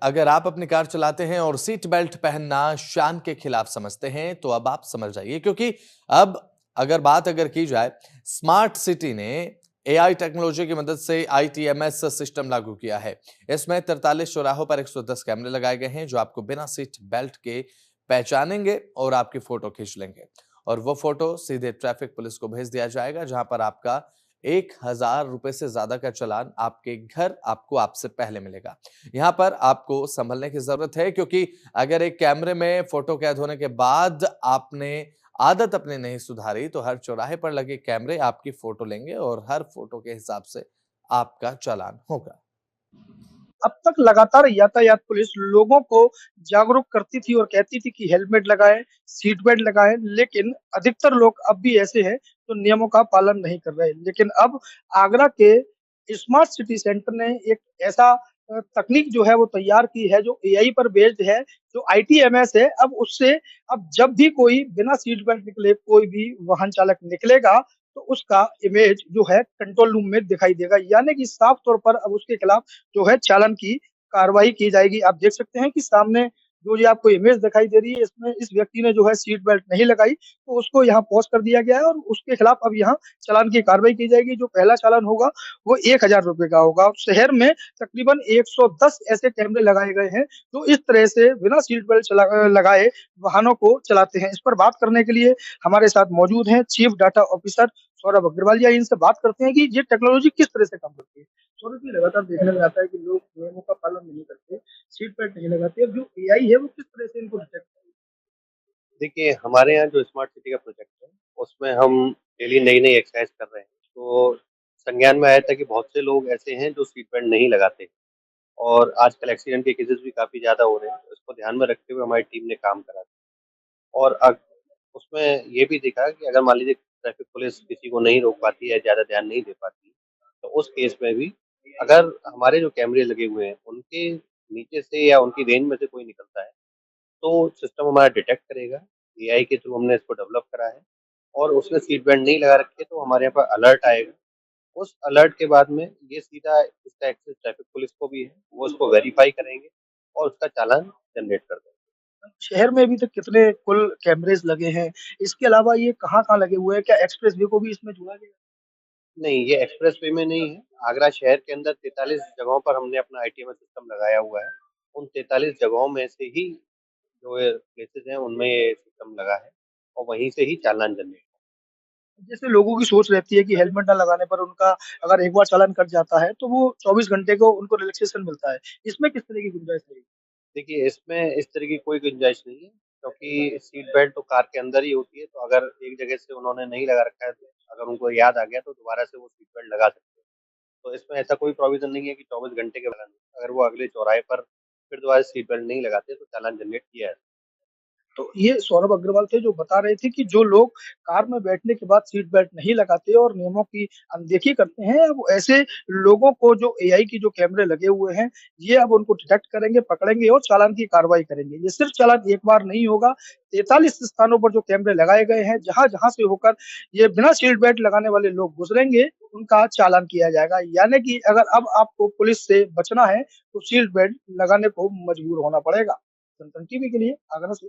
अगर आप अपनी कार चलाते हैं और सीट बेल्ट पहनना शान के खिलाफ समझते हैं, तो अब आप समझ जाइए क्योंकि अब अगर की जाए, स्मार्ट सिटी ने एआई टेक्नोलॉजी की मदद से आईटीएमएस सिस्टम लागू किया है। इसमें 43 चौराहों पर 110 कैमरे लगाए गए हैं जो आपको बिना सीट बेल्ट के पहचानेंगे और आपकी फोटो खींच लेंगे और वो फोटो सीधे ट्रैफिक पुलिस को भेज दिया जाएगा, जहां पर आपका 1,000 रुपए से ज्यादा का चालान आपके घर आपको आपसे पहले मिलेगा। यहाँ पर आपको संभलने की जरूरत है क्योंकि अगर एक कैमरे में फोटो कैद होने के बाद आपने आदत अपनी नहीं सुधारी, तो हर चौराहे पर लगे कैमरे आपकी फोटो लेंगे और हर फोटो के हिसाब से आपका चालान होगा। अब तक लगातार यातायात पुलिस लोगों को जागरूक करती थी और कहती थी कि हेलमेट लगाएं, सीट बेल्ट लगाएं, लेकिन अधिकतर लोग अब भी ऐसे हैं जो नियमों का पालन नहीं कर रहे। लेकिन अब आगरा के स्मार्ट सिटी सेंटर ने एक ऐसा तकनीक जो है वो तैयार की है जो एआई पर बेस्ड है, जो आईटीएमएस है। अब उससे अब जब भी कोई बिना सीट बेल्ट निकले कोई भी वाहन चालक निकलेगा तो उसका इमेज जो है कंट्रोल रूम में दिखाई देगा, यानी कि साफ तौर पर अब उसके खिलाफ जो है चालान की कार्रवाई की जाएगी। आप देख सकते हैं कि सामने जो ये आपको इमेज दिखाई दे रही है, इसमें इस व्यक्ति ने जो है सीट बेल्ट नहीं लगाई, तो उसको यहाँ पॉज़ कर दिया गया है और उसके खिलाफ अब यहाँ चालान की कार्रवाई की जाएगी। जो पहला चालान होगा, वो ₹1000 का होगा और शहर में तकरीबन 110 ऐसे कैमरे लगाए गए हैं, जो इस तरह से बिना सीट बेल्ट लगाए वाहनों को चलाते हैं। इस पर बात करने के लिए हमारे साथ मौजूद हैं chief data officer Saurabh Agarwal ji. आइए इनसे बात करते हैं कि ये टेक्नोलॉजी किस तरह से काम करती है। सौरभ जी, लगातार देखने में आता है कि लोग नियमों का पालन नहीं करते, सीट बेल्ट नहीं लगाते। अब जो एआई है वो किस तरह से इनको डिटेक्ट करेगा? देखिए, हमारे यहाँ जो स्मार्ट सिटी का प्रोजेक्ट है, उसमें हम डेली नई-नई एक्सरसाइज़ कर रहे हैं। तो संज्ञान में आया था कि बहुत से लोग ऐसे हैं जो सीट बेल्ट नहीं लगाते और आजकल एक्सीडेंट के केसेज़ भी काफ़ी ज़्यादा हो रहे हैं। तो इसको ध्यान में रखते हुए हमारी टीम ने काम करा और उसमें ये भी देखा कि अगर मान लीजिए ट्रैफिक पुलिस किसी को नहीं रोक पाती है, ज़्यादा ध्यान नहीं दे पाती, तो उस केस में भी अगर हमारे जो कैमरे लगे हुए हैं, उनके नीचे से या उनकी रेंज में से कोई निकलता है, तो सिस्टम हमारा डिटेक्ट करेगा। एआई के थ्रू हमने इसको डेवलप करा है और उसने सीट बेल्ट नहीं लगा रखी है तो हमारे यहाँ पर अलर्ट आएगा। उस अलर्ट के बाद में ये सीधा इसका एक्सेस ट्रैफिक पुलिस को भी है, वो इसको वेरीफाई करेंगे और उसका चालान जनरेट कर देंगे। शहर में अभी तक कितने कुल कैमरेज़ लगे हैं? इसके अलावा ये कहाँ-कहाँ लगे हुए हैं? क्या एक्सप्रेस वे को भी इसमें जोड़ा गया है? नहीं, ये एक्सप्रेस वे में नहीं है। आगरा शहर के अंदर 43 जगहों पर हमने अपना आईटीएमएस सिस्टम लगाया हुआ है। उन 43 जगहों में से ही जो ये प्लेसेस हैं, उनमें ये सिस्टम लगा है और वहीं से ही चालान जनरेट जैसे लोगों की सोच रहती है कि हेलमेट ना लगाने पर उनका अगर एक बार चालान कट जाता है, तो वो 24 घंटे को उनको रिलैक्सेशन मिलता है। इसमें किस तरह की गुंजाइश रहेगी? देखिए, इसमें इस तरह की कोई गुंजाइश नहीं है, क्योंकि सीट बेल्ट तो कार के अंदर ही होती है, तो अगर एक जगह से उन्होंने नहीं लगा रखा है, तो अगर उनको याद आ गया, तो दोबारा से वो सीट बेल्ट लगा सकते हैं। तो इसमें ऐसा कोई प्रोविज़न नहीं है कि 24 घंटे के बाद अगर वो अगले चौराहे पर फिर दोबारा सीट बेल्ट नहीं लगाते, तो चालान जनरेट किया है। तो ये सौरभ अग्रवाल थे जो बता रहे थे कि जो लोग कार में बैठने के बाद सीट बेल्ट नहीं लगाते और नियमों की अनदेखी करते हैं, अब ऐसे लोगों को जो एआई की जो कैमरे लगे हुए हैं, ये अब उनको डिटेक्ट करेंगे, पकड़ेंगे और चालान की कार्रवाई करेंगे। ये सिर्फ चालान एक बार नहीं होगा, 43 स्थानों पर जो कैमरे लगाए गए हैं, जहाँ-जहाँ से होकर ये बिना सीट बेल्ट लगाने वाले लोग गुजरेंगे, उनका चालान किया जाएगा। यानी कि अगर अब आपको पुलिस से बचना है, तो सीट बेल्ट लगाने को मजबूर होना पड़ेगा। सनसनी टीवी के लिए आगरा से